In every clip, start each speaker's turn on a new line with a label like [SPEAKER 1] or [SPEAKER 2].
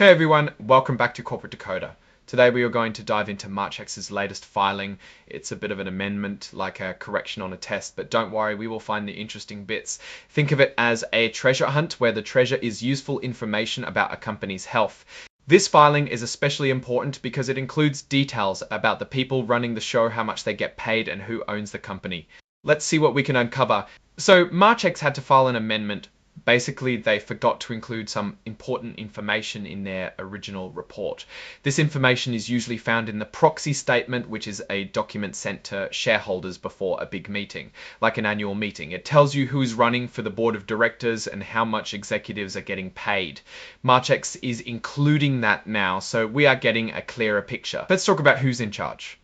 [SPEAKER 1] Hey everyone, welcome back to Corporate Decoder. Today we are going to dive into MARCHEX's latest filing. It's a bit of an amendment, like a correction on a test, but don't worry, we will find the interesting bits. Think of it as a treasure hunt where the treasure is useful information about a company's health. This filing is especially important because it includes details about the people running the show, how much they get paid, and who owns the company. Let's see what we can uncover. So MARCHEX had to file an amendment. Basically, they forgot to include some important information in their original report. This information is usually found in the proxy statement, which is a document sent to shareholders before a big meeting, like an annual meeting. It tells you who's running for the board of directors and how much executives are getting paid. MARCHEX is including that now, so we are getting a clearer picture. Let's talk about who's in charge.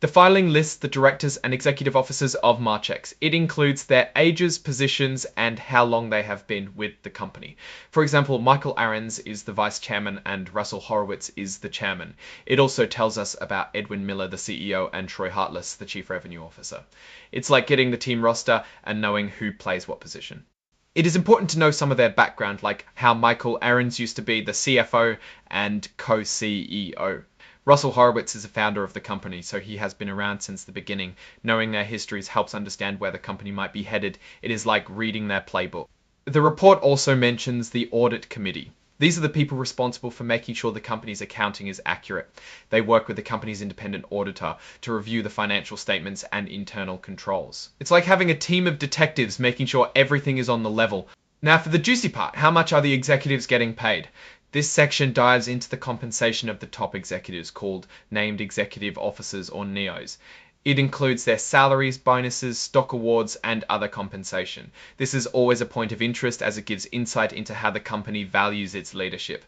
[SPEAKER 1] The filing lists the directors and executive officers of MARCHEX. It includes their ages, positions, and how long they have been with the company. For example, Michael Ahrens is the vice chairman and Russell Horowitz is the chairman. It also tells us about Edwin Miller, the CEO, and Troy Hartless, the chief revenue officer. It's like getting the team roster and knowing who plays what position. It is important to know some of their background, like how Michael Ahrens used to be the CFO and co-CEO. Russell Horowitz is a founder of the company, so he has been around since the beginning. Knowing their histories helps understand where the company might be headed. It is like reading their playbook. The report also mentions the audit committee. These are the people responsible for making sure the company's accounting is accurate. They work with the company's independent auditor to review the financial statements and internal controls. It's like having a team of detectives making sure everything is on the level. Now for the juicy part, how much are the executives getting paid? This section dives into the compensation of the top executives, called named executive officers or NEOs. It includes their salaries, bonuses, stock awards, and other compensation. This is always a point of interest as it gives insight into how the company values its leadership.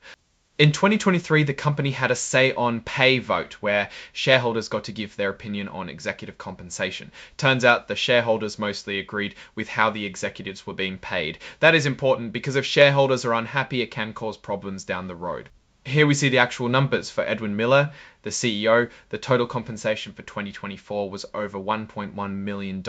[SPEAKER 1] In 2023, the company had a say on pay vote where shareholders got to give their opinion on executive compensation. Turns out the shareholders mostly agreed with how the executives were being paid. That is important because if shareholders are unhappy, it can cause problems down the road. Here we see the actual numbers for Edwin Miller, the CEO. The total compensation for 2024 was over $1.1 million.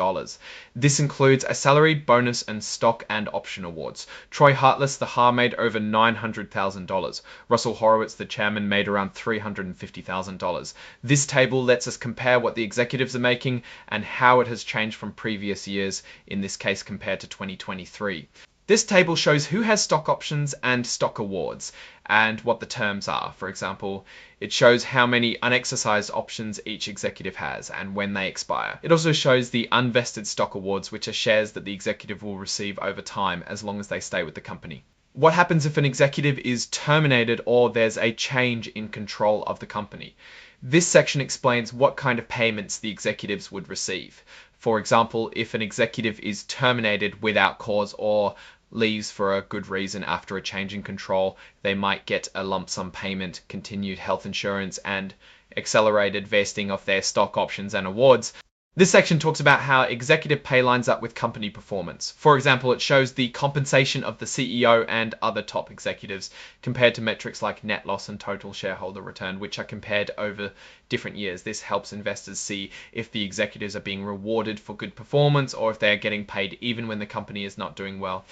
[SPEAKER 1] This includes a salary, bonus, and stock and option awards. Troy Hartless, the HAR, made over $900,000. Russell Horowitz, the chairman, made around $350,000. This table lets us compare what the executives are making and how it has changed from previous years, in this case compared to 2023. This table shows who has stock options and stock awards and what the terms are. For example, it shows how many unexercised options each executive has and when they expire. It also shows the unvested stock awards, which are shares that the executive will receive over time as long as they stay with the company. What happens if an executive is terminated or there's a change in control of the company? This section explains what kind of payments the executives would receive. For example, if an executive is terminated without cause or leaves for a good reason after a change in control, they might get a lump sum payment, continued health insurance, and accelerated vesting of their stock options and awards. This section talks about how executive pay lines up with company performance. For example, it shows the compensation of the CEO and other top executives compared to metrics like net loss and total shareholder return, which are compared over different years. This helps investors see if the executives are being rewarded for good performance or if they are getting paid even when the company is not doing well.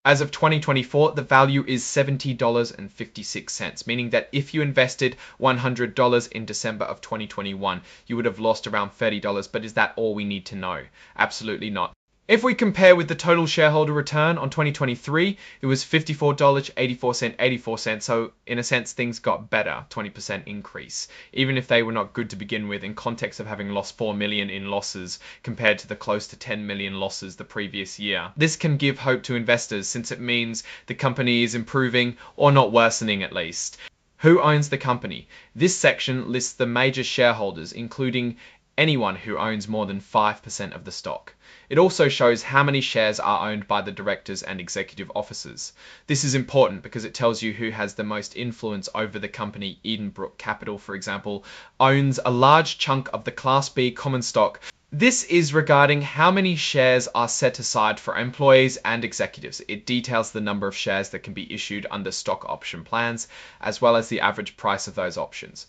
[SPEAKER 1] As of 2024, the value is $70.56, meaning that if you invested $100 in December of 2021, you would have lost around $30. But is that all we need to know? Absolutely not. If we compare with the total shareholder return on 2023, it was $54.84, 84 cents. So in a sense, things got better, 20% increase, even if they were not good to begin with in context of having lost 4 million in losses compared to the close to 10 million losses the previous year. This can give hope to investors since it means the company is improving or not worsening at least. Who owns the company? This section lists the major shareholders, including anyone who owns more than 5% of the stock. It also shows how many shares are owned by the directors and executive officers. This is important because it tells you who has the most influence over the company. Edenbrook Capital, for example, owns a large chunk of the Class B common stock. This is regarding how many shares are set aside for employees and executives. It details the number of shares that can be issued under stock option plans, as well as the average price of those options.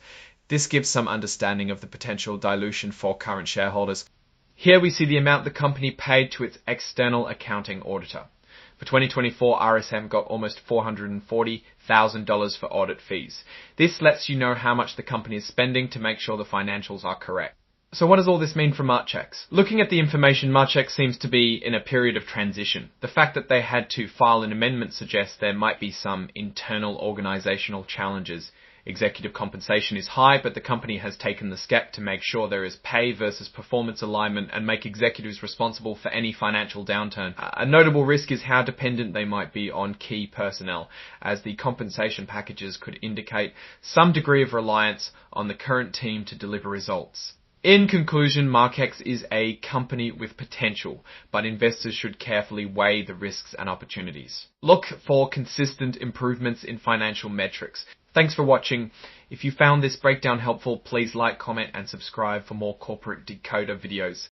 [SPEAKER 1] This gives some understanding of the potential dilution for current shareholders. Here we see the amount the company paid to its external accounting auditor. For 2024, RSM got almost $440,000 for audit fees. This lets you know how much the company is spending to make sure the financials are correct. So what does all this mean for MARCHEX? Looking at the information, MARCHEX seems to be in a period of transition. The fact that they had to file an amendment suggests there might be some internal organizational challenges. Executive compensation is high, but the company has taken the step to make sure there is pay versus performance alignment and make executives responsible for any financial downturn. A notable risk is how dependent they might be on key personnel, as the compensation packages could indicate some degree of reliance on the current team to deliver results. In conclusion, MARCHEX is a company with potential, but investors should carefully weigh the risks and opportunities. Look for consistent improvements in financial metrics. Thanks for watching. If you found this breakdown helpful, please like, comment, and subscribe for more Corporate Decoder videos.